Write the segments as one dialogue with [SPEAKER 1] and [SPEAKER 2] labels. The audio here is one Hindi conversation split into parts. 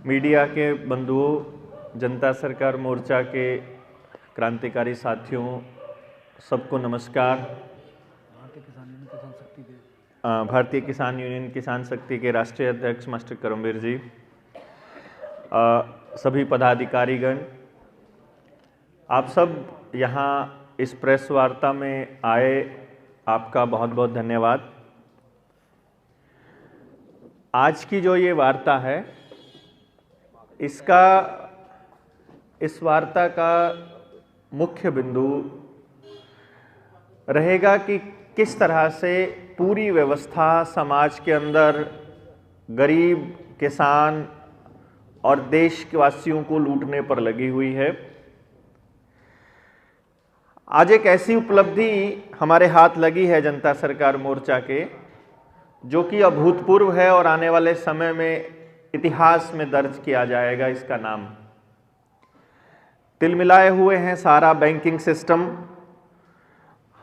[SPEAKER 1] मीडिया के बंधुओं, जनता सरकार मोर्चा के क्रांतिकारी साथियों, सबको नमस्कार। भारतीय किसान यूनियन किसान शक्ति के राष्ट्रीय अध्यक्ष मास्टर करमवीर जी, सभी पदाधिकारीगण, आप सब यहाँ इस प्रेस वार्ता में आए, आपका बहुत बहुत धन्यवाद। आज की जो ये वार्ता है, इस वार्ता का मुख्य बिंदु रहेगा कि किस तरह से पूरी व्यवस्था समाज के अंदर गरीब, किसान और देशवासियों को लूटने पर लगी हुई है। आज एक ऐसी उपलब्धि हमारे हाथ लगी है जनता सरकार मोर्चा के, जो कि अभूतपूर्व है और आने वाले समय में इतिहास में दर्ज किया जाएगा। इसका नाम तिलमिलाए हुए हैं सारा बैंकिंग सिस्टम।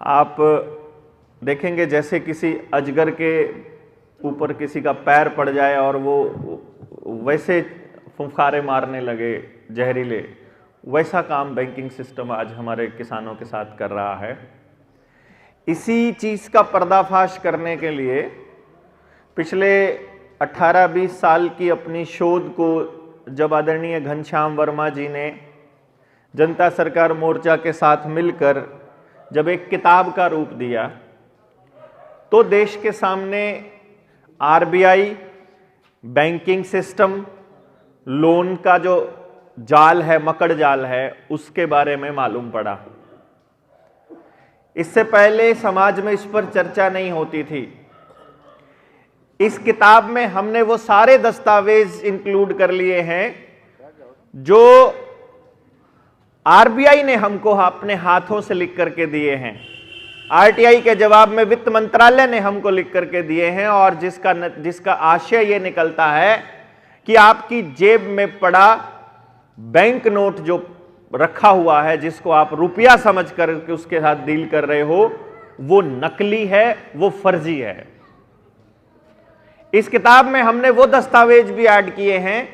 [SPEAKER 1] आप देखेंगे जैसे किसी अजगर के ऊपर किसी का पैर पड़ जाए और वो वैसे फुफकारे मारने लगे जहरीले, वैसा काम बैंकिंग सिस्टम आज हमारे किसानों के साथ कर रहा है। इसी चीज़ का पर्दाफाश करने के लिए पिछले 18-20 साल की अपनी शोध को जब आदरणीय घनश्याम वर्मा जी ने जनता सरकार मोर्चा के साथ मिलकर जब एक किताब का रूप दिया, तो देश के सामने आरबीआई, बैंकिंग सिस्टम, लोन का जो जाल है, मकड़ जाल है, उसके बारे में मालूम पड़ा। इससे पहले समाज में इस पर चर्चा नहीं होती थी। इस किताब में हमने वो सारे दस्तावेज इंक्लूड कर लिए हैं जो आरबीआई ने हमको अपने हाथों से लिख करके दिए हैं, आरटीआई के जवाब में वित्त मंत्रालय ने हमको लिख करके दिए हैं, और जिसका आशय ये निकलता है कि आपकी जेब में पड़ा बैंक नोट जो रखा हुआ है, जिसको आप रुपया समझ कर उसके साथ डील कर रहे हो, वो नकली है, वो फर्जी है। इस किताब में हमने वो दस्तावेज भी ऐड किए हैं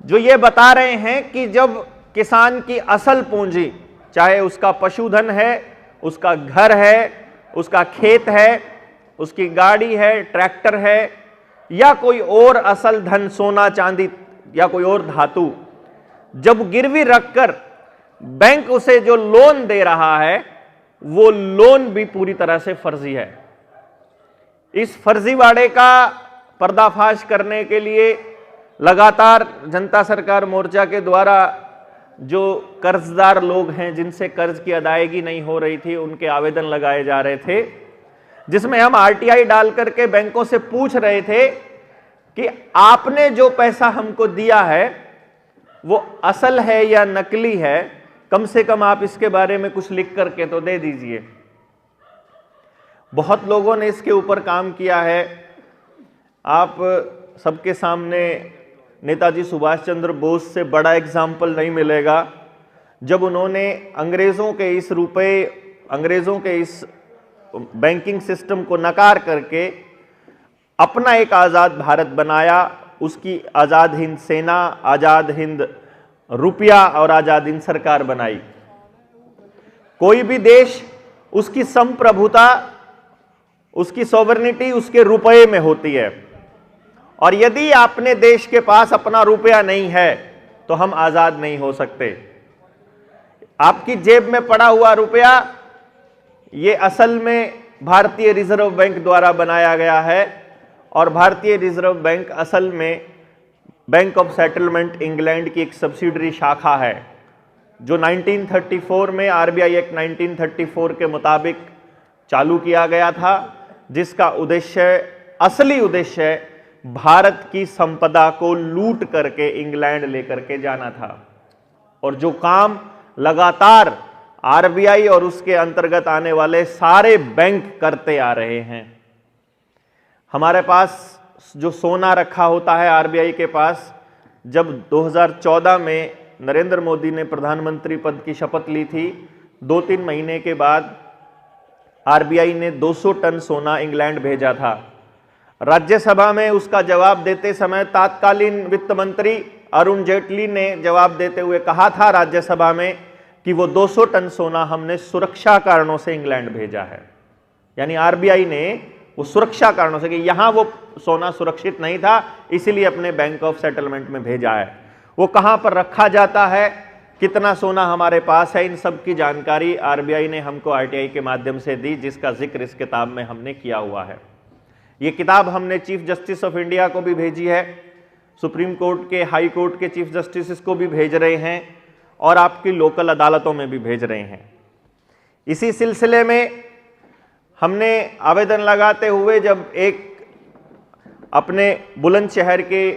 [SPEAKER 1] जो ये बता रहे हैं कि जब किसान की असल पूंजी, चाहे उसका पशुधन है, उसका घर है, उसका खेत है, उसकी गाड़ी है, ट्रैक्टर है, या कोई और असल धन, सोना चांदी या कोई और धातु, जब गिरवी रखकर बैंक उसे जो लोन दे रहा है, वो लोन भी पूरी तरह से फर्जी है। इस फर्जीवाड़े का पर्दाफाश करने के लिए लगातार जनता सरकार मोर्चा के द्वारा जो कर्जदार लोग हैं, जिनसे कर्ज की अदायगी नहीं हो रही थी, उनके आवेदन लगाए जा रहे थे, जिसमें हम आरटीआई डाल करके बैंकों से पूछ रहे थे कि आपने जो पैसा हमको दिया है वो असल है या नकली है, कम से कम आप इसके बारे में कुछ लिख करके तो दे दीजिए। बहुत लोगों ने इसके ऊपर काम किया है। आप सबके सामने नेताजी सुभाष चंद्र बोस से बड़ा एग्जाम्पल नहीं मिलेगा, जब उन्होंने अंग्रेज़ों के इस बैंकिंग सिस्टम को नकार करके अपना एक आज़ाद भारत बनाया, उसकी आज़ाद हिंद सेना, आज़ाद हिंद रुपया और आज़ाद हिंद सरकार बनाई। कोई भी देश, उसकी संप्रभुता, उसकी सॉवरेनिटी उसके रुपये में होती है, और यदि अपने देश के पास अपना रुपया नहीं है तो हम आजाद नहीं हो सकते। आपकी जेब में पड़ा हुआ रुपया ये असल में भारतीय रिजर्व बैंक द्वारा बनाया गया है, और भारतीय रिजर्व बैंक असल में बैंक ऑफ सेटलमेंट इंग्लैंड की एक सब्सिडरी शाखा है, जो 1934 में आरबीआई एक्ट 1934 के मुताबिक चालू किया गया था, जिसका असली उद्देश्य भारत की संपदा को लूट करके इंग्लैंड लेकर के जाना था। और जो काम लगातार आरबीआई और उसके अंतर्गत आने वाले सारे बैंक करते आ रहे हैं। हमारे पास जो सोना रखा होता है आरबीआई के पास, जब 2014 में नरेंद्र मोदी ने प्रधानमंत्री पद की शपथ ली थी, 2-3 महीने के बाद आरबीआई ने 200 टन सोना इंग्लैंड भेजा था। राज्यसभा में उसका जवाब देते समय तत्कालीन वित्त मंत्री अरुण जेटली ने जवाब देते हुए कहा था राज्यसभा में कि वो 200 टन सोना हमने सुरक्षा कारणों से इंग्लैंड भेजा है। यानी आरबीआई ने वो सुरक्षा कारणों से, कि यहां वो सोना सुरक्षित नहीं था, इसीलिए अपने बैंक ऑफ सेटलमेंट में भेजा है। वो कहां पर रखा जाता है, कितना सोना हमारे पास है, इन सब की जानकारी आरबीआई ने हमको आरटीआई के माध्यम से दी, जिसका जिक्र इस किताब में हमने किया हुआ है। ये किताब हमने चीफ जस्टिस ऑफ इंडिया को भी भेजी है, सुप्रीम कोर्ट के, हाई कोर्ट के चीफ जस्टिस को भी भेज रहे हैं और आपकी लोकल अदालतों में भी भेज रहे हैं। इसी सिलसिले में हमने आवेदन लगाते हुए जब एक अपने बुलंदशहर के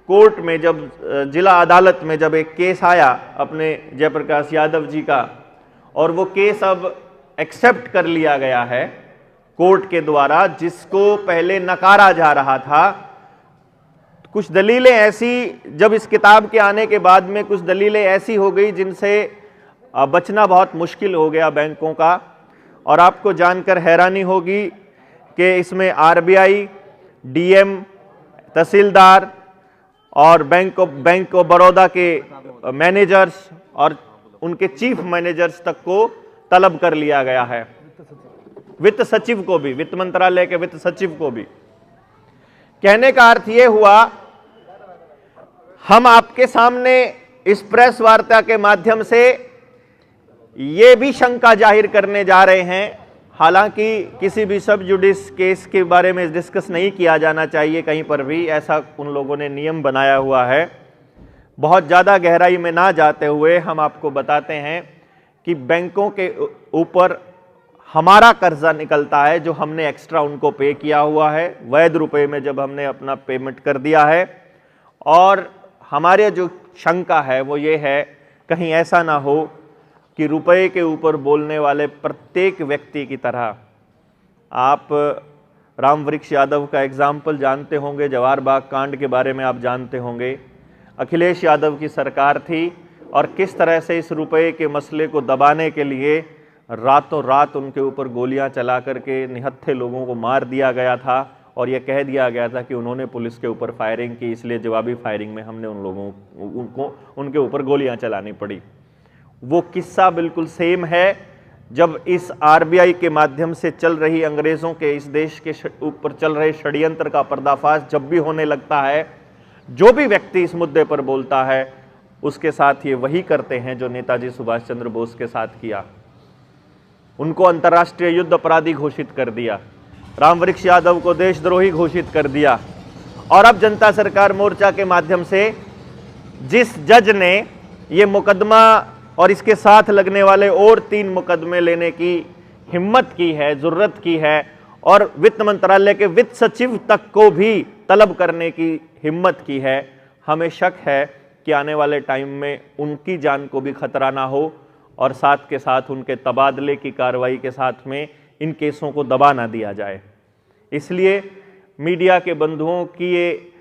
[SPEAKER 1] कोर्ट में, जब जिला अदालत में जब एक केस आया अपने जयप्रकाश यादव जी का, और वो केस अब एक्सेप्ट कर लिया गया है कोर्ट के द्वारा, जिसको पहले नकारा जा रहा था। कुछ दलीलें ऐसी, जब इस किताब के आने के बाद में कुछ दलीलें ऐसी हो गई जिनसे बचना बहुत मुश्किल हो गया बैंकों का। और आपको जानकर हैरानी होगी कि इसमें आरबीआई, डीएम, तहसीलदार और बैंक ऑफ बड़ौदा के मैनेजर्स और उनके चीफ मैनेजर्स तक को तलब कर लिया गया है। वित्त सचिव को भी, वित्त मंत्रालय के वित्त सचिव को भी। कहने का अर्थ यह हुआ, हम आपके सामने इस प्रेस वार्ता के माध्यम से ये भी शंका जाहिर करने जा रहे हैं, हालांकि किसी भी सब जुडिस केस के बारे में डिस्कस नहीं किया जाना चाहिए कहीं पर भी, ऐसा उन लोगों ने नियम बनाया हुआ है। बहुत ज़्यादा गहराई में ना जाते हुए हम आपको बताते हैं कि बैंकों के ऊपर हमारा कर्जा निकलता है, जो हमने एक्स्ट्रा उनको पे किया हुआ है, वैध रुपए में जब हमने अपना पेमेंट कर दिया है। और हमारे जो शंका है वो ये है, कहीं ऐसा ना हो कि रुपए के ऊपर बोलने वाले प्रत्येक व्यक्ति की तरह, आप रामवृक्ष यादव का एग्जाम्पल जानते होंगे, जवाहर बाग कांड के बारे में आप जानते होंगे, अखिलेश यादव की सरकार थी और किस तरह से इस रुपए के मसले को दबाने के लिए रातों रात उनके ऊपर गोलियां चला करके निहत्थे लोगों को मार दिया गया था और यह कह दिया गया था कि उन्होंने पुलिस के ऊपर फायरिंग की, इसलिए जवाबी फायरिंग में हमने उनके ऊपर गोलियां चलानी पड़ी। वो किस्सा बिल्कुल सेम है। जब इस आरबीआई के माध्यम से चल रही अंग्रेजों के इस देश के ऊपर चल रहे षड्यंत्र का पर्दाफाश जब भी होने लगता है, जो भी व्यक्ति इस मुद्दे पर बोलता है उसके साथ ये वही करते हैं जो नेताजी सुभाष चंद्र बोस के साथ किया। उनको अंतर्राष्ट्रीय युद्ध अपराधी घोषित कर दिया, रामवृक्ष यादव को देशद्रोही घोषित कर दिया। और अब जनता सरकार मोर्चा के माध्यम से जिस जज ने ये मुकदमा और इसके साथ लगने वाले और 3 मुकदमे लेने की हिम्मत की है, जुर्रत की है, और वित्त मंत्रालय के वित्त सचिव तक को भी तलब करने की हिम्मत की है, हमें शक है कि आने वाले टाइम में उनकी जान को भी खतरा ना हो और साथ के साथ उनके तबादले की कार्रवाई के साथ में इन केसों को दबा ना दिया जाए। इसलिए मीडिया के बंधुओं की ये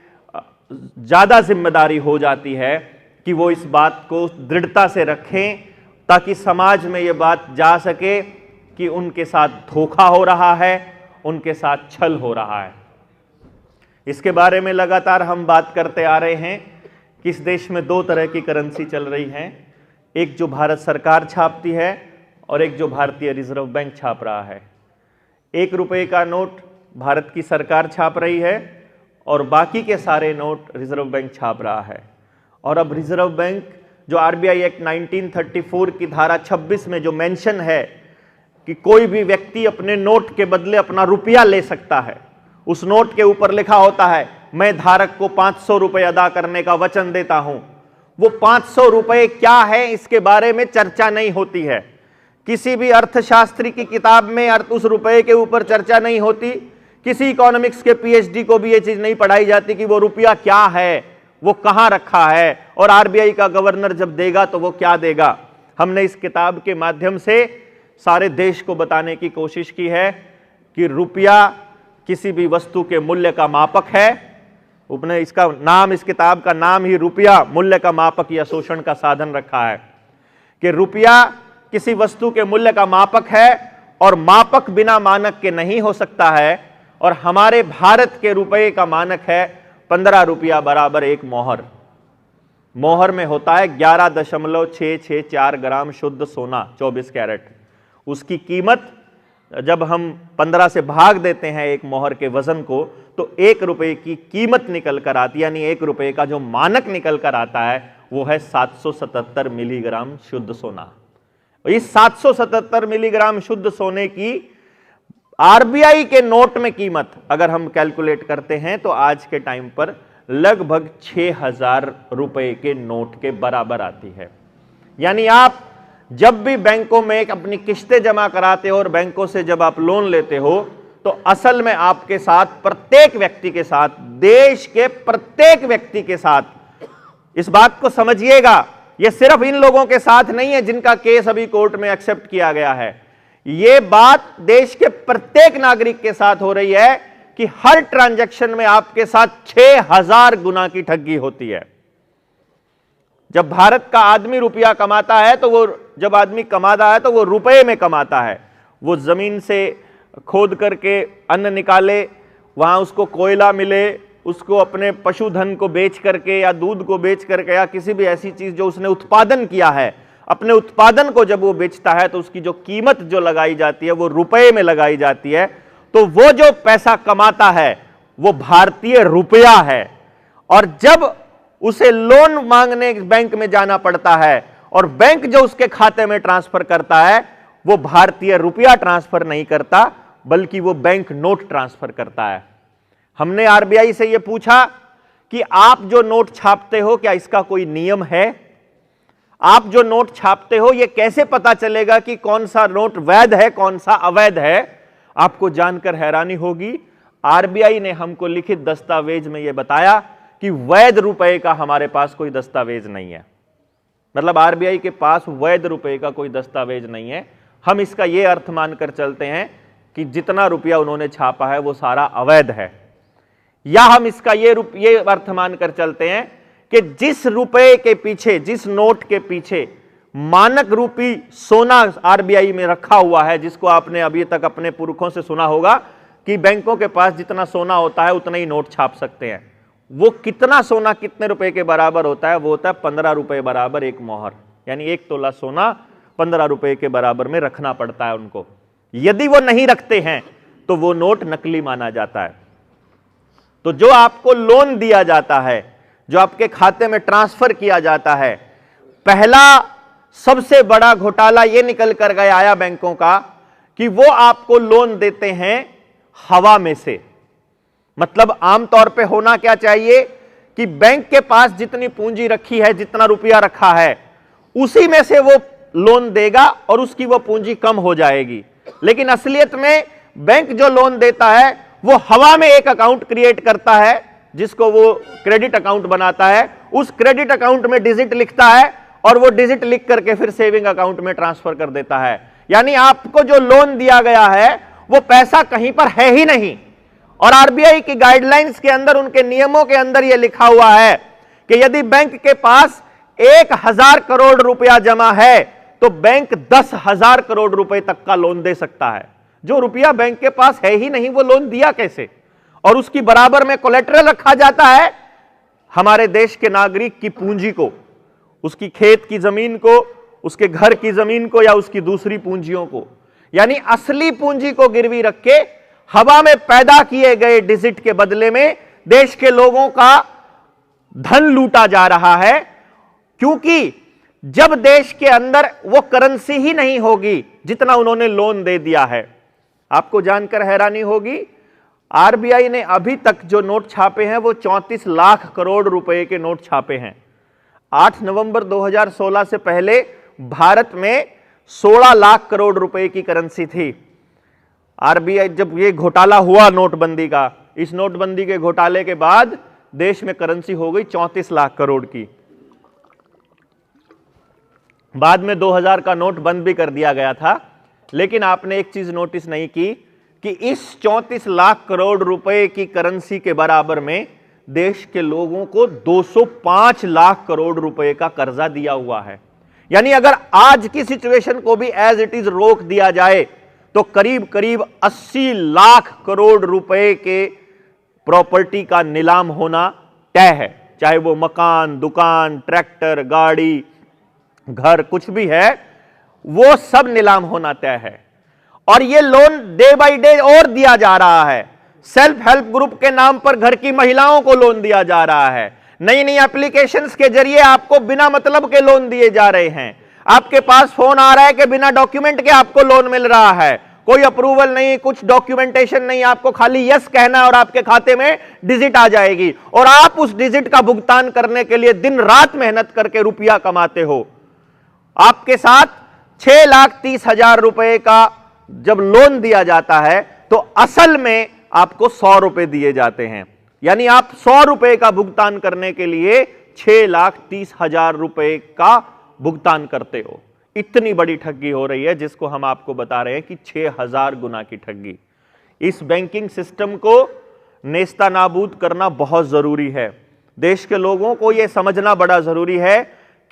[SPEAKER 1] ज़्यादा जिम्मेदारी हो जाती है कि वो इस बात को दृढ़ता से रखें ताकि समाज में ये बात जा सके कि उनके साथ धोखा हो रहा है, उनके साथ छल हो रहा है। इसके बारे में लगातार हम बात करते आ रहे हैं कि इस देश में 2 तरह की करेंसी चल रही हैं, एक जो भारत सरकार छापती है और एक जो भारतीय रिजर्व बैंक छाप रहा है। 1 रुपये का नोट भारत की सरकार छाप रही है और बाकी के सारे नोट रिजर्व बैंक छाप रहा है। और अब रिजर्व बैंक, जो आरबीआई एक्ट 1934 की धारा 26 में जो मेंशन है कि कोई भी व्यक्ति अपने नोट के बदले अपना रुपया ले सकता है, उस नोट के ऊपर लिखा होता है मैं धारक को 500 रुपए अदा करने का वचन देता हूं। वो 500 रुपए क्या है इसके बारे में चर्चा नहीं होती है, किसी भी अर्थशास्त्री की किताब में उस रुपए के ऊपर चर्चा नहीं होती, किसी इकोनॉमिक्स के पीएचडी को भी ये चीज नहीं पढ़ाई जाती कि वो रुपया क्या है, वो कहां रखा है और आरबीआई का गवर्नर जब देगा तो वो क्या देगा। हमने इस किताब के माध्यम से सारे देश को बताने की कोशिश की है कि रुपया किसी भी वस्तु के मूल्य का मापक है। उपने इसका नाम, इस किताब का नाम ही रुपया मूल्य का मापक या शोषण का साधन रखा है कि रुपया किसी वस्तु के मूल्य का मापक है और मापक बिना मानक के नहीं हो सकता है और हमारे भारत के रुपए का मानक है 15 रुपया बराबर एक मोहर। मोहर में होता है 11.664 ग्राम शुद्ध सोना 24 कैरेट। उसकी कीमत जब हम 15 से भाग देते हैं एक मोहर के वजन को, तो 1 रुपए की कीमत निकल कर आती है, यानी 1 रुपए का जो मानक निकल कर आता है वो है 777 मिलीग्राम शुद्ध सोना। इस 777 मिलीग्राम शुद्ध सोने की आरबीआई के नोट में कीमत अगर हम कैलकुलेट करते हैं तो आज के टाइम पर लगभग 6000 रुपए के नोट के बराबर आती है। यानी आप जब भी बैंकों में अपनी किस्तें जमा कराते हो और बैंकों से जब आप लोन लेते हो तो असल में आपके साथ, प्रत्येक व्यक्ति के साथ, देश के प्रत्येक व्यक्ति के साथ, इस बात को समझिएगा, यह सिर्फ इन लोगों के साथ नहीं है जिनका केस अभी कोर्ट में एक्सेप्ट किया गया है, यह बात देश के प्रत्येक नागरिक के साथ हो रही है कि हर ट्रांजैक्शन में आपके साथ 6000 गुना की ठगी होती है। जब भारत का आदमी रुपया कमाता है तो वो, जब आदमी कमाता है तो वो रुपए में कमाता है। वो जमीन से खोद करके अन्न निकाले, वहां उसको कोयला मिले, उसको अपने पशुधन को बेच करके या दूध को बेच करके या किसी भी ऐसी चीज जो उसने उत्पादन किया है, अपने उत्पादन को जब वो बेचता है तो उसकी जो कीमत जो लगाई जाती है वो रुपए में लगाई जाती है। तो वो जो पैसा कमाता है वो भारतीय रुपया है, और जब उसे लोन मांगने बैंक में जाना पड़ता है और बैंक जो उसके खाते में ट्रांसफर करता है वो भारतीय रुपया ट्रांसफर नहीं करता बल्कि वो बैंक नोट ट्रांसफर करता है। हमने आरबीआई से यह पूछा कि आप जो नोट छापते हो क्या इसका कोई नियम है? आप जो नोट छापते हो यह कैसे पता चलेगा कि कौन सा नोट वैध है कौन सा अवैध है? आपको जानकर हैरानी होगी, आरबीआई ने हमको लिखित दस्तावेज में यह बताया कि वैध रुपए का हमारे पास कोई दस्तावेज नहीं है। मतलब आरबीआई के पास वैध रुपए का कोई दस्तावेज नहीं है। हम इसका यह अर्थ मानकर चलते हैं कि जितना रुपया उन्होंने छापा है वो सारा अवैध है, या हम इसका ये अर्थ मानकर चलते हैं कि जिस रुपए के पीछे, जिस नोट के पीछे मानक रूपी सोना आरबीआई में रखा हुआ है, जिसको आपने अभी तक अपने पुरखों से सुना होगा कि बैंकों के पास जितना सोना होता है उतना ही नोट छाप सकते हैं, वो कितना सोना कितने रुपए के बराबर होता है? वो होता है 15 रुपए बराबर एक मोहर, यानी 1 तोला सोना 15 रुपए के बराबर में रखना पड़ता है उनको। यदि वो नहीं रखते हैं तो वो नोट नकली माना जाता है। तो जो आपको लोन दिया जाता है, जो आपके खाते में ट्रांसफर किया जाता है, पहला सबसे बड़ा घोटाला यह निकल कर गया आया बैंकों का कि वो आपको लोन देते हैं हवा में से। मतलब आमतौर पे होना क्या चाहिए कि बैंक के पास जितनी पूंजी रखी है, जितना रुपया रखा है, उसी में से वो लोन देगा और उसकी वो पूंजी कम हो जाएगी। लेकिन असलियत में बैंक जो लोन देता है वो हवा में एक अकाउंट क्रिएट करता है जिसको वो क्रेडिट अकाउंट बनाता है। उस क्रेडिट अकाउंट में डिजिट लिखता है और वो डिजिट लिख करके फिर सेविंग अकाउंट में ट्रांसफर कर देता है। यानी आपको जो लोन दिया गया है वो पैसा कहीं पर है ही नहीं। और आरबीआई की गाइडलाइंस के अंदर, उनके नियमों के अंदर यह लिखा हुआ है कि यदि बैंक के पास 1000 करोड़ रुपया जमा है तो बैंक 10,000 करोड़ रुपए तक का लोन दे सकता है। जो रुपया बैंक के पास है ही नहीं वो लोन दिया कैसे? और उसकी बराबर में कोलेटरल रखा जाता है हमारे देश के नागरिक की पूंजी को, उसकी खेत की जमीन को, उसके घर की जमीन को या उसकी दूसरी पूंजियों को। यानी असली पूंजी को गिरवी रख के हवा में पैदा किए गए डिजिट के बदले में देश के लोगों का धन लूटा जा रहा है। क्योंकि जब देश के अंदर वो करेंसी ही नहीं होगी जितना उन्होंने लोन दे दिया है। आपको जानकर हैरानी होगी, आरबीआई ने अभी तक जो नोट छापे हैं वो 34 लाख करोड़ रुपए के नोट छापे हैं। 8 नवंबर 2016 से पहले भारत में 16 लाख करोड़ रुपए की करेंसी थी। आरबीआई जब ये घोटाला हुआ नोटबंदी का, इस नोटबंदी के घोटाले के बाद देश में करेंसी हो गई 34 लाख करोड़ की। बाद में 2000 का नोट बंद भी कर दिया गया था। लेकिन आपने एक चीज नोटिस नहीं की कि इस 34 लाख करोड़ रुपए की करेंसी के बराबर में देश के लोगों को 205 लाख करोड़ रुपए का कर्जा दिया हुआ है। यानी अगर आज की सिचुएशन को भी एज इट इज रोक दिया जाए तो करीब करीब 80 लाख करोड़ रुपए के प्रॉपर्टी का नीलाम होना तय है। चाहे वो मकान, दुकान, ट्रैक्टर, गाड़ी, घर, कुछ भी है, वो सब नीलाम होना तय है। और ये लोन डे बाय डे और दिया जा रहा है। सेल्फ हेल्प ग्रुप के नाम पर घर की महिलाओं को लोन दिया जा रहा है। नई नई एप्लीकेशंस के जरिए आपको बिना मतलब के लोन दिए जा रहे हैं। आपके पास फोन आ रहा है कि बिना डॉक्यूमेंट के आपको लोन मिल रहा है, कोई अप्रूवल नहीं, कुछ डॉक्यूमेंटेशन नहीं, आपको खाली यस कहना है और आपके खाते में डिजिट आ जाएगी और आप उस डिजिट का भुगतान करने के लिए दिन रात मेहनत करके रुपया कमाते हो। आपके साथ 6,30,000 रुपए का जब लोन दिया जाता है तो असल में आपको 100 रुपए दिए जाते हैं। यानी आप 100 रुपए का भुगतान करने के लिए 6,30,000 रुपए का भुगतान करते हो। इतनी बड़ी ठगी हो रही है, जिसको हम आपको बता रहे हैं कि 6,000 गुना की ठगी। इस बैंकिंग सिस्टम को नेस्ता नाबूद करना बहुत जरूरी है। देश के लोगों को यह समझना बड़ा जरूरी है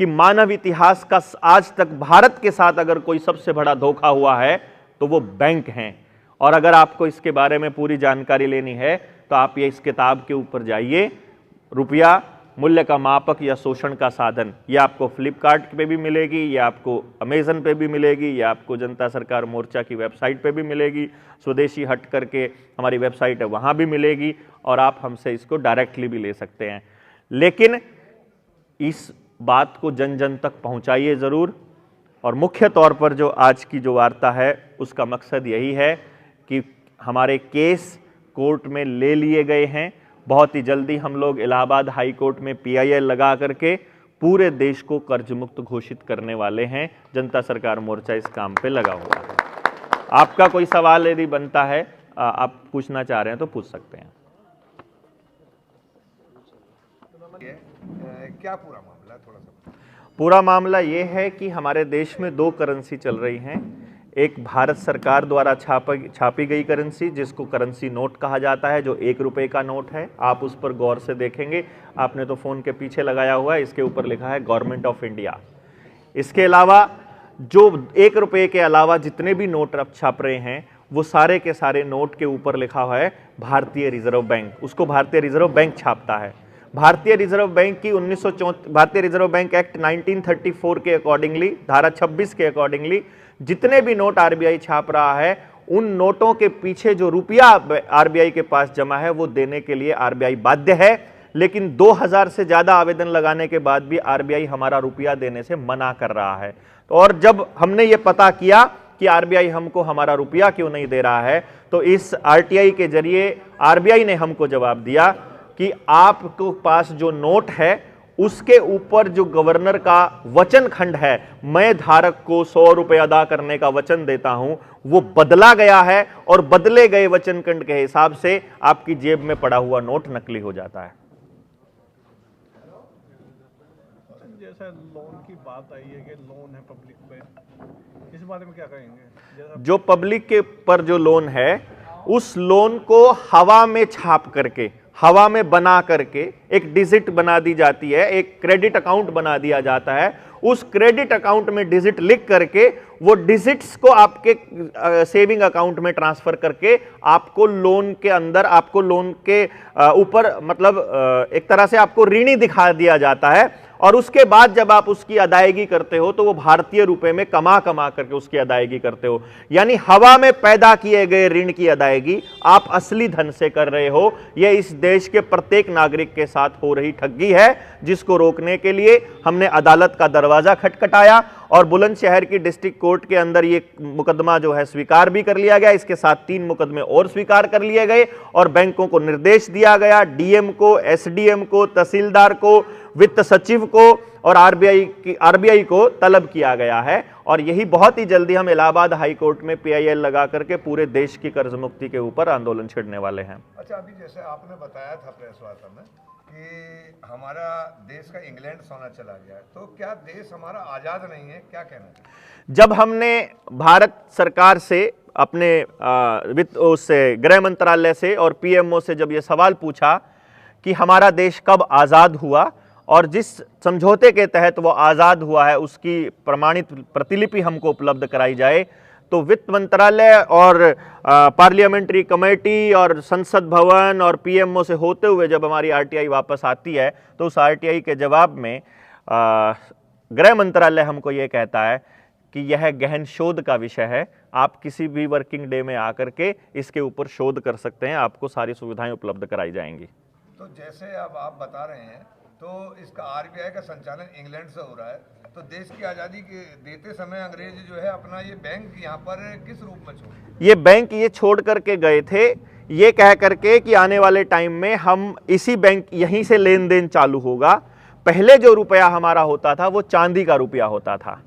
[SPEAKER 1] कि मानव इतिहास का आज तक भारत के साथ अगर कोई सबसे बड़ा धोखा हुआ है तो वो बैंक हैं। और अगर आपको इसके बारे में पूरी जानकारी लेनी है तो आप ये इस किताब के ऊपर जाइए, रुपया मूल्य का मापक या शोषण का साधन। ये आपको फ्लिपकार्ट पे भी मिलेगी, ये आपको अमेजन पे भी मिलेगी, ये आपको जनता सरकार मोर्चा की वेबसाइट पे भी मिलेगी, स्वदेशी हट करके हमारी वेबसाइट है वहाँ भी मिलेगी, और आप हमसे इसको डायरेक्टली भी ले सकते हैं। लेकिन इस बात को जन जन तक पहुँचाइए ज़रूर। और मुख्य तौर पर जो आज की जो वार्ता है उसका मकसद यही है कि हमारे केस कोर्ट में ले लिए गए हैं। बहुत ही जल्दी हम लोग इलाहाबाद हाई कोर्ट में PIL लगा करके पूरे देश को कर्ज मुक्त घोषित करने वाले हैं। जनता सरकार मोर्चा इस काम पे लगा हुआ है। आपका कोई सवाल यदि बनता है, आप पूछना चाह रहे हैं तो पूछ सकते हैं।
[SPEAKER 2] क्या पूरा मामला, थोड़ा सा?
[SPEAKER 1] पूरा मामला ये है कि हमारे देश में 2 करेंसी चल रही हैं। एक भारत सरकार द्वारा छापी गई करेंसी, जिसको करेंसी नोट कहा जाता है, जो 1 रुपये का नोट है। आप उस पर गौर से देखेंगे, आपने तो फ़ोन के पीछे लगाया हुआ है, इसके ऊपर लिखा है गवर्नमेंट ऑफ इंडिया। इसके अलावा जो 1 रुपये के अलावा जितने भी नोट अब छाप रहे हैं, वो सारे के सारे नोट के ऊपर लिखा हुआ है भारतीय रिजर्व बैंक। उसको भारतीय रिजर्व बैंक छापता है। भारतीय रिजर्व बैंक की भारतीय रिजर्व बैंक एक्ट 1934 के अकॉर्डिंगली, धारा 26 के अकॉर्डिंगली जितने भी नोट RBI छाप रहा है, उन नोटों के पीछे जो रुपया RBI के पास जमा है वो देने के लिए RBI बाध्य है। लेकिन 2000 से ज्यादा आवेदन लगाने के बाद भी RBI हमारा रुपया देने से मना कर रहा है। तो और जब हमने ये पता किया कि RBI हमको हमारा रुपया क्यों नहीं दे रहा है, तो इस RTI के जरिए RBI ने हमको जवाब दिया कि आपके पास जो नोट है उसके ऊपर जो गवर्नर का वचन खंड है, मैं धारक को 100 रुपए अदा करने का वचन देता हूं, वो बदला गया है और बदले गए वचन खंड के हिसाब से आपकी जेब में पड़ा हुआ नोट नकली हो जाता है।
[SPEAKER 2] जैसा लोन की बात आई है कि लोन है पब्लिक पे, इस बारे में क्या कहेंगे?
[SPEAKER 1] जो पब्लिक के पर जो लोन है, उस लोन को हवा में छाप करके, हवा में बना करके एक डिजिट बना दी जाती है, एक क्रेडिट अकाउंट बना दिया जाता है। उस क्रेडिट अकाउंट में डिजिट लिख करके वो डिजिट्स को आपके सेविंग अकाउंट में ट्रांसफर करके आपको लोन के अंदर, आपको लोन के ऊपर मतलब एक तरह से आपको ऋणी दिखा दिया जाता है। और उसके बाद जब आप उसकी अदायगी करते हो तो वो भारतीय रुपए में कमा करके उसकी अदायगी करते हो। यानी हवा में पैदा किए गए ऋण की अदायगी आप असली धन से कर रहे हो। यह इस देश के प्रत्येक नागरिक के साथ हो रही ठगी है, जिसको रोकने के लिए हमने अदालत का दरवाजा खटखटाया और बुलंदशहर की डिस्ट्रिक्ट कोर्ट के अंदर ये मुकदमा जो है स्वीकार भी कर लिया गया। इसके साथ 3 मुकदमे और स्वीकार कर लिए गए और बैंकों को निर्देश दिया गया, DM को, SDM को, तहसीलदार को, वित्त सचिव को और RBI को तलब किया गया है। और यही बहुत ही जल्दी हम इलाहाबाद हाई कोर्ट में PIL लगा करके पूरे देश की कर्ज मुक्ति के ऊपर आंदोलन छेड़ने वाले हैं।
[SPEAKER 2] अच्छा, अभी जैसे आपने बताया था प्रेस वार्ता में कि हमारा देश का इंग्लैंड सोना चला गया है, तो क्या देश हमारा आज़ाद नहीं है? क्या कहना है?
[SPEAKER 1] जब हमने भारत सरकार से, अपने वित्त उससे, गृह मंत्रालय से और PMO से जब ये सवाल पूछा कि हमारा देश कब आज़ाद हुआ और जिस समझौते के तहत वो आज़ाद हुआ है उसकी प्रमाणित प्रतिलिपि हमको उपलब्ध कराई जाए, तो वित्त मंत्रालय और पार्लियामेंट्री कमेटी और संसद भवन और पीएमओ से होते हुए जब हमारी आरटीआई वापस आती है तो उस आरटीआई के जवाब में गृह मंत्रालय हमको ये कहता है कि यह गहन शोध का विषय है, आप किसी भी वर्किंग डे में आकर के इसके ऊपर शोध कर सकते हैं, आपको सारी सुविधाएं उपलब्ध कराई जाएंगी।
[SPEAKER 2] तो जैसे अब आप बता रहे हैं तो इसका आरबीआई का संचालन इंग्लैंड से हो रहा है, तो देश की आज़ादी के देते समय अंग्रेज जो है अपना ये बैंक यहाँ पर किस रूप में छोड़,
[SPEAKER 1] ये बैंक ये छोड़ करके गए थे ये कह करके कि आने वाले टाइम में हम इसी बैंक यहीं से लेन देन चालू होगा। पहले जो रुपया हमारा होता था वो चांदी का रुपया होता था,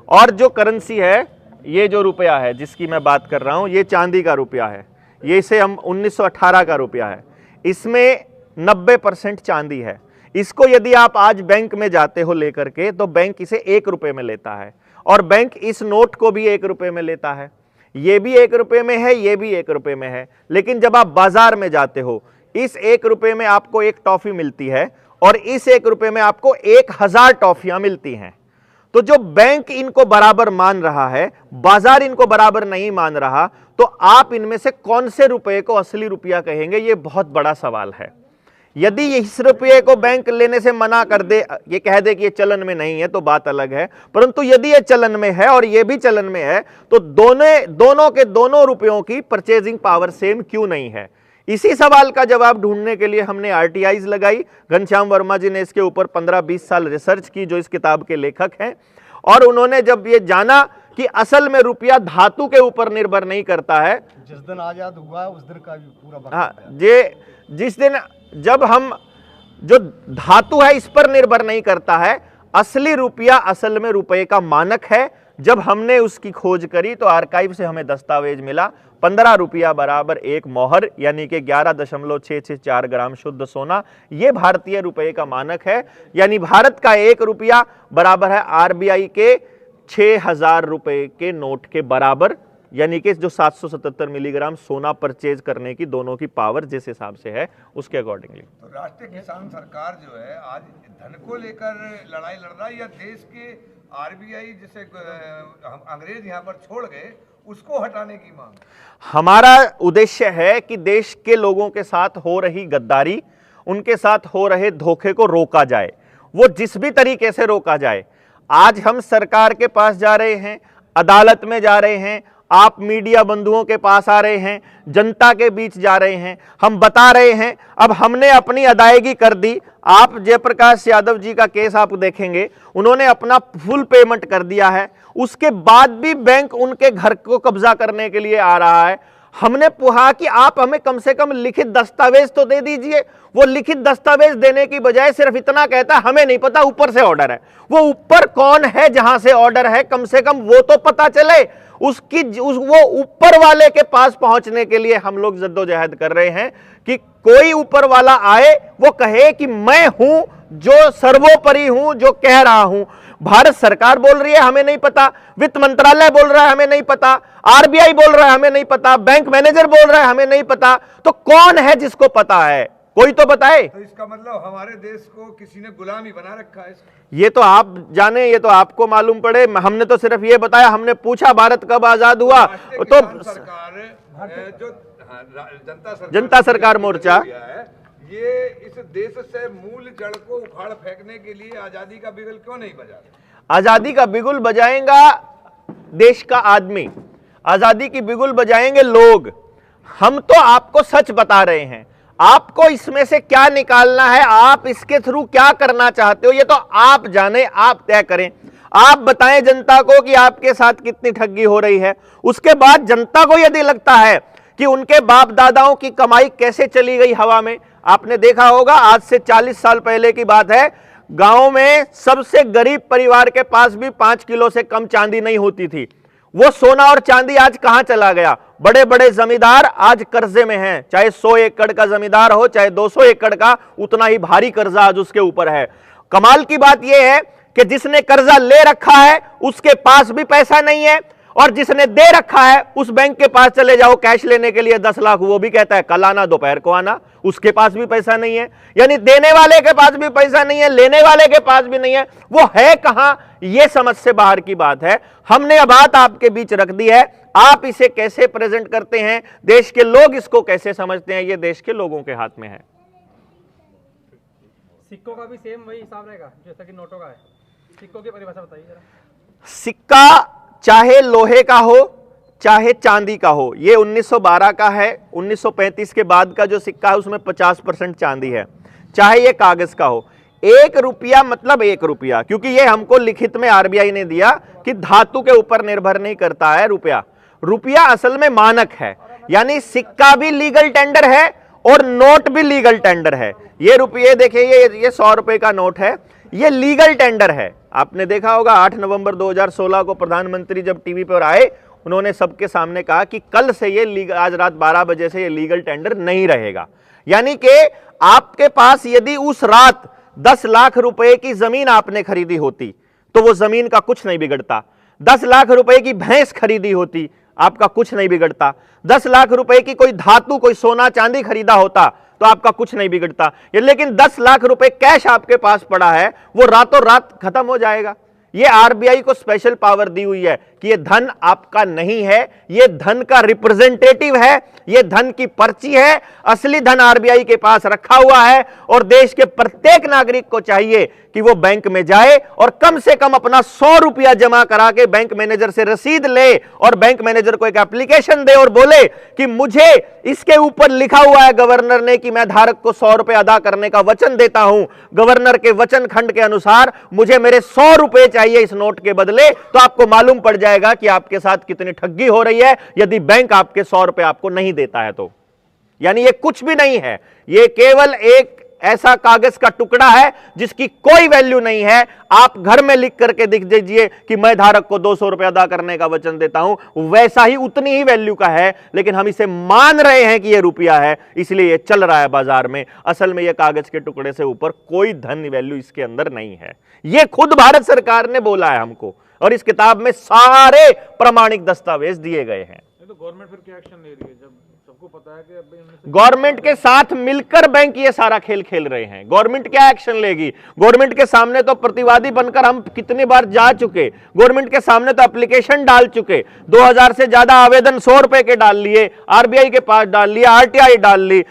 [SPEAKER 1] और जो करेंसी है, ये जो रुपया है जिसकी मैं बात कर रहा हूं, ये चांदी का रुपया है। ये इसे हम 1918 का रुपया है, इसमें 90% चांदी है। इसको यदि आप आज बैंक में जाते हो लेकर के तो बैंक इसे 1 रुपए में लेता है, और बैंक इस नोट को भी 1 रुपए में लेता है। ये भी 1 रुपए में है, ये भी 1 रुपए में है। लेकिन जब आप बाजार में जाते हो, इस 1 रुपए में आपको 1 टॉफी मिलती है और इस 1 रुपए में आपको 1000 टॉफियां मिलती हैं। तो जो बैंक इनको बराबर मान रहा है, बाजार इनको बराबर नहीं मान रहा, तो आप इनमें से कौन से रुपए को असली रुपया कहेंगे, ये बहुत बड़ा सवाल है। यदि इस रुपये को बैंक लेने से मना कर दे, ये कह दे कि ये चलन में नहीं है, तो बात अलग है। परंतु यदि ये चलन में है और ये भी चलन में है, तो दोनों के दोनों रुपयों की परचेजिंग पावर सेम क्यों नहीं है? इसी सवाल का जवाब ढूंढने के लिए हमने आरटीआईज लगाई। घनश्याम वर्मा जी ने इसके ऊपर 15-20 साल रिसर्च की, जो इस किताब के लेखक हैं, और उन्होंने जब ये जाना कि असल में रुपया धातु के ऊपर निर्भर नहीं करता है,
[SPEAKER 3] जिस दिन आजाद हुआ उस दिन का भी पूरा
[SPEAKER 1] हाँ, जिस दिन जब हम जो धातु है इस पर निर्भर नहीं करता है, असली रुपया असल में रुपए का मानक है। जब हमने उसकी खोज करी तो आर्काइव से हमें दस्तावेज मिला, 15 रुपया बराबर 1 मोहर, यानी कि 11.664 ग्राम शुद्ध सोना, ये भारतीय रुपए का मानक है। यानी भारत का 1 रुपया बराबर है आरबीआई के 6000 रुपए के नोट के बराबर, यानी कि जो 777 मिलीग्राम सोना परचेज करने की दोनों की पावर जिस हिसाब से है उसके अकॉर्डिंगली।
[SPEAKER 2] तो राष्ट्रीय किसान सरकार जो है आज धन को लेकर लड़ाई लड़ रहा है, या देश के आरबीआई जिसे अंग्रेज यहाँ पर छोड़ गए उसको हटाने की मांग?
[SPEAKER 1] हमारा उद्देश्य है कि देश के लोगों के साथ हो रही गद्दारी, उनके साथ हो रहे धोखे को रोका जाए, वो जिस भी तरीके से रोका जाए। आज हम सरकार के पास जा रहे हैं, अदालत में जा रहे हैं, आप मीडिया बंधुओं के पास आ रहे हैं, जनता के बीच जा रहे हैं, हम बता रहे हैं। अब हमने अपनी अदायगी कर दी। आप जयप्रकाश यादव जी का केस आप देखेंगे, उन्होंने अपना फुल पेमेंट कर दिया है, उसके बाद भी बैंक उनके घर को कब्जा करने के लिए आ रहा है। हमने कहा कि आप हमें कम से कम लिखित दस्तावेज तो दे दीजिए। वो लिखित दस्तावेज देने की बजाय सिर्फ इतना कहता हमें नहीं पता, ऊपर से ऑर्डर है। वो ऊपर कौन है जहां से ऑर्डर है, कम से कम वो तो पता चले। वो ऊपर वाले के पास पहुंचने के लिए हम लोग जद्दोजहद कर रहे हैं कि कोई ऊपर वाला आए, वो कहे कि मैं हूं जो सर्वोपरि हूं, जो कह रहा हूं। भारत सरकार बोल रही है हमें नहीं पता, वित्त मंत्रालय बोल रहा है हमें नहीं पता, आरबीआई बोल रहा है हमें नहीं पता, बैंक मैनेजर बोल रहा है हमें नहीं पता, तो कौन है जिसको पता है? कोई तो बताए।
[SPEAKER 2] तो इसका मतलब हमारे देश को किसी ने गुलामी बना रखा है।
[SPEAKER 1] ये तो आप जाने, ये तो आपको मालूम पड़े। हमने तो सिर्फ ये बताया, हमने पूछा भारत कब आजाद हुआ, तो
[SPEAKER 2] सरकार जो
[SPEAKER 1] जनता सरकार मोर्चा
[SPEAKER 2] ये इस देश से मूल जड़ को उखाड़ फेंकने के लिए आजादी का बिगुल क्यों नहीं बजा?
[SPEAKER 1] आजादी का बिगुल बजाएगा देश का आदमी, आजादी की बिगुल बजाएंगे लोग। हम तो आपको सच बता रहे हैं, आपको इसमें से क्या निकालना है, आप इसके थ्रू क्या करना चाहते हो, ये तो आप जाने, आप तय करें। आप बताएं जनता को कि आपके साथ कितनी ठगी हो रही है। उसके बाद जनता को यदि लगता है कि उनके बाप दादाओं की कमाई कैसे चली गई हवा में, आपने देखा होगा आज से 40 साल पहले की बात है, गांव में सबसे गरीब परिवार के पास भी 5 किलो से कम चांदी नहीं होती थी। वो सोना और चांदी आज कहां चला गया? बड़े बड़े जमींदार आज कर्जे में हैं, चाहे 100 एकड़ का जमींदार हो, चाहे 200 एकड़ का, उतना ही भारी कर्जा आज उसके ऊपर है। कमाल की बात यह है कि जिसने कर्जा ले रखा है उसके पास भी पैसा नहीं है, और जिसने दे रखा है उस बैंक के पास चले जाओ कैश लेने के लिए 10 लाख, वो भी कहता है कल आना, दोपहर को आना, उसके पास भी पैसा नहीं है। यानी देने वाले के पास भी पैसा नहीं है, लेने वाले के पास भी नहीं है, वो है कहां, यह समझ से बाहर की बात है। हमने यह बात आपके बीच रख दी है, आप इसे कैसे प्रेजेंट करते हैं, देश के लोग इसको कैसे समझते हैं, यह देश के लोगों के हाथ में है।
[SPEAKER 4] सिक्कों का भी सेम वही हिसाब रहेगा जैसा कि नोटों का है। सिक्कों की परिभाषा बताइए जरा।
[SPEAKER 1] सिक्का चाहे लोहे का हो चाहे चांदी का हो, ये 1912 का है, 1935 के बाद का जो सिक्का है उसमें 50% चांदी है, चाहे ये कागज का हो। 1 रुपया मतलब 1 रुपया, क्योंकि ये हमको लिखित में आरबीआई ने दिया कि धातु के ऊपर निर्भर नहीं करता है रुपया। रुपया असल में मानक है, यानी सिक्का भी लीगल टेंडर है और नोट भी लीगल टेंडर है। ये रुपये देखिए, ये 100 रुपए का नोट है, ये लीगल टेंडर है। आपने देखा होगा 8 नवंबर 2016 को प्रधानमंत्री जब टीवी पर आए, उन्होंने सबके सामने कहा कि कल से ये आज रात 12 बजे से ये लीगल टेंडर नहीं रहेगा। यानी कि आपके पास यदि उस रात 10 लाख रुपए की जमीन आपने खरीदी होती तो वो जमीन का कुछ नहीं बिगड़ता। 10 लाख रुपए की भैंस खरीदी होती, आपका कुछ नहीं बिगड़ता। 10 लाख रुपए की कोई धातु, कोई सोना चांदी खरीदा होता तो आपका कुछ नहीं बिगड़ता। लेकिन 10 लाख रुपए कैश आपके पास पड़ा है, वो रातों रात खत्म हो जाएगा। ये आरबीआई को स्पेशल पावर दी हुई है कि ये धन आपका नहीं है, ये धन का रिप्रेजेंटेटिव है, ये धन की पर्ची है, असली धन आरबीआई के पास रखा हुआ है। और देश के प्रत्येक नागरिक को चाहिए कि वो बैंक में जाए और कम से कम अपना 100 रुपया जमा करा के बैंक मैनेजर से रसीद ले और बैंक मैनेजर को एक एप्लीकेशन दे और बोले कि मुझे इसके ऊपर लिखा हुआ है गवर्नर ने कि मैं धारक को 100 रुपए अदा करने का वचन देता हूं, गवर्नर के वचन खंड के अनुसार मुझे मेरे 100 रुपए चाहिए इस नोट के बदले। तो आपको मालूम पड़ जाएगा कि आपके साथ कितनी ठगी हो रही है यदि बैंक आपके 100 रुपए आपको नहीं देता है तो। यानी ये कुछ भी नहीं है, ये केवल एक ऐसा कागज का टुकड़ा है जिसकी कोई वैल्यू नहीं है। आप घर में लिख करके दिख दीजिए कि मैं धारक को 200 रुपए अदा करने का वचन देता हूं, वैसा ही उतनी ही वैल्यू का है, लेकिन हम इसे मान रहे हैं कि यह रुपया है, इसलिए यह चल रहा है बाजार में। असल में यह कागज के टुकड़े से ऊपर कोई धन वैल्यू इसके अंदर नहीं है। यह खुद भारत सरकार ने बोला है हमको, और इस किताब में सारे प्रमाणिक दस्तावेज दिए गए हैं।
[SPEAKER 4] तो गवर्नमेंट फिर क्या एक्शन ले रही है जब सबको पता है कि अब
[SPEAKER 1] गवर्नमेंट के साथ मिलकर बैंक ये सारा खेल खेल रहे हैं? गवर्नमेंट क्या एक्शन लेगी? गवर्नमेंट के सामने तो प्रतिवादी बनकर हम कितनी बार जा चुके, गवर्नमेंट के सामने तो एप्लीकेशन डाल चुके, 2000 से ज्यादा आवेदन 100 रुपए के डाल लिए, आरबीआई के पास डाल लिए, आरटीआई डाल ली,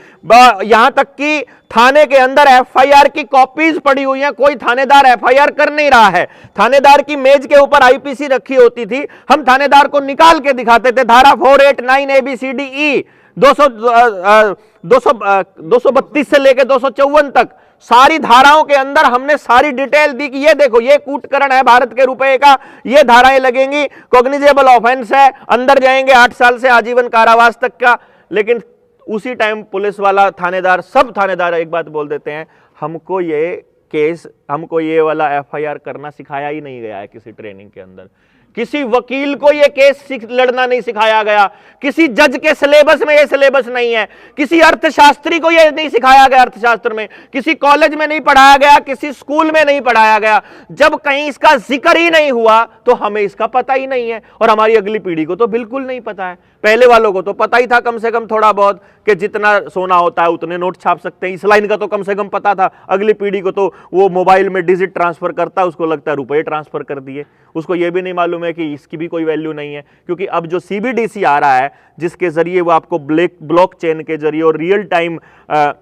[SPEAKER 1] यहां तक कि थाने के अंदर एफआईआर की कॉपीज पड़ी हुई हैं, कोई थानेदार एफआईआर कर नहीं रहा है। थानेदार की मेज के ऊपर आईपीसी रखी होती थी, हम थानेदार को निकाल के दिखाते थे, धारा 489 ABCDE 232 से लेकर 254 तक सारी धाराओं के अंदर हमने सारी डिटेल दी कि ये देखो ये कूटकरण है भारत के रुपए का, ये धाराएं लगेंगी, कॉग्निजेबल ऑफेंस है, अंदर जाएंगे 8 साल से आजीवन कारावास तक का। लेकिन उसी टाइम पुलिस वाला, थानेदार, सब थानेदार एक बात बोल देते हैं, हमको ये वाला एफआईआर करना सिखाया ही नहीं गया है किसी ट्रेनिंग के अंदर। किसी वकील को यह केस लड़ना नहीं सिखाया गया, किसी जज के सिलेबस में यह सिलेबस नहीं है, किसी अर्थशास्त्री को यह नहीं सिखाया गया, अर्थशास्त्र में किसी कॉलेज में नहीं पढ़ाया गया, किसी स्कूल में नहीं पढ़ाया गया। जब कहीं इसका जिक्र ही नहीं हुआ तो हमें इसका पता ही नहीं है, और हमारी अगली पीढ़ी को तो बिल्कुल नहीं पता है। पहले वालों को तो पता ही था कम से कम थोड़ा बहुत कि जितना सोना होता है उतने नोट छाप सकते हैं, इस लाइन का तो कम से कम पता था। अगली पीढ़ी को तो वो मोबाइल में डिजिट ट्रांसफर करता है, उसको लगता है रुपए ट्रांसफर कर दिए, उसको ये भी नहीं मालूम है कि इसकी भी कोई वैल्यू नहीं है। क्योंकि अब जो सीबीडीसी आ रहा है, जिसके जरिए वो आपको ब्लॉकचेन के जरिए और रियल टाइम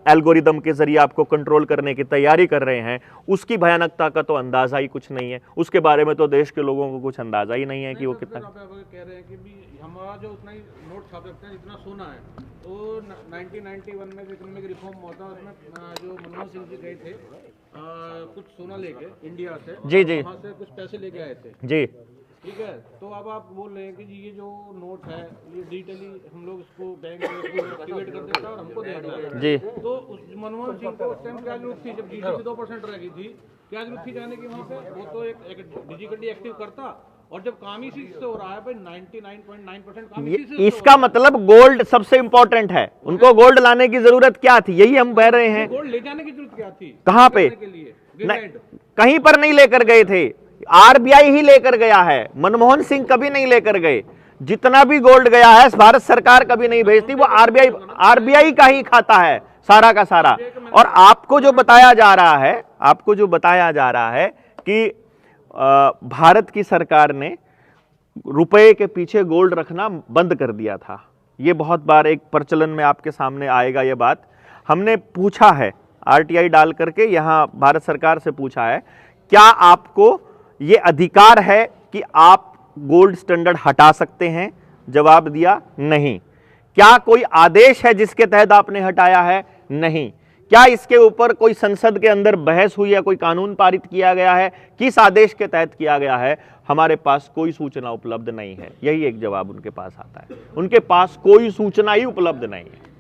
[SPEAKER 1] एल्गोरिदम के जरिए आपको कंट्रोल करने की तैयारी कर रहे हैं, उसकी भयानकता का तो अंदाजा ही कुछ नहीं है। उसके बारे में तो देश के लोगों को कुछ अंदाजा ही नहीं है कि वो कितना।
[SPEAKER 4] कह रहे हैं कि भी हमारा जो उतना ही नोट छाप सकते हैं जितना सोना है, तो 1991 में जो इकोनॉमिक रिफॉर्म हुआ था उसमें जो मनमोहन सिंह जी गए थे कुछ सोना लेके इंडिया से,
[SPEAKER 1] जी जी,
[SPEAKER 4] वहाँ से कुछ पैसे लेके आए थे
[SPEAKER 1] जी,
[SPEAKER 4] ठीक है। तो अब आप बोल रहे हैं कि जी ये जो नोट है ये डिजिटली हम लोग इसको बैंक में एक्टिवेट कर देता है और हमको दे देता है
[SPEAKER 1] जी।
[SPEAKER 4] तो उस मनमोहन सिंह को उस टाइम क्या जरूरत थी, जब जीडीपी 2% रह गई थी, क्या जरूरत थी जाने की वहाँ पे? वो तो एक डिजिटली एक्टिव करता, और जब काम इसी से हो रहा है भाई 99.9% काम इसी से
[SPEAKER 1] इसका मतलब गोल्ड सबसे इंपॉर्टेंट है। उनको गोल्ड लाने की जरूरत क्या थी, यही हम कह रहे हैं।
[SPEAKER 4] गोल्ड ले जाने की जरूरत क्या थी?
[SPEAKER 1] कहाँ पे? कहीं पर नहीं लेकर गए थे, आरबीआई ही लेकर गया है, मनमोहन सिंह कभी नहीं लेकर गए। जितना भी गोल्ड गया है भारत सरकार कभी नहीं भेजती, वो आरबीआई का ही खाता है सारा का सारा। और आपको जो बताया जा रहा है कि भारत की सरकार ने रुपए के पीछे गोल्ड रखना बंद कर दिया था, ये बहुत बार एक प्रचलन में आपके सामने आएगा ये बात। हमने पूछा है आरटीआई डाल करके, यहां भारत सरकार से पूछा है, क्या आपको ये अधिकार है कि आप गोल्ड स्टैंडर्ड हटा सकते हैं? जवाब दिया नहीं। क्या कोई आदेश है जिसके तहत आपने हटाया है? नहीं। क्या इसके ऊपर कोई संसद के अंदर बहस हुई है, कोई कानून पारित किया गया है? किस आदेश के तहत किया गया है? हमारे पास कोई सूचना उपलब्ध नहीं है। यही एक जवाब उनके पास आता है, उनके पास कोई सूचना ही उपलब्ध नहीं है।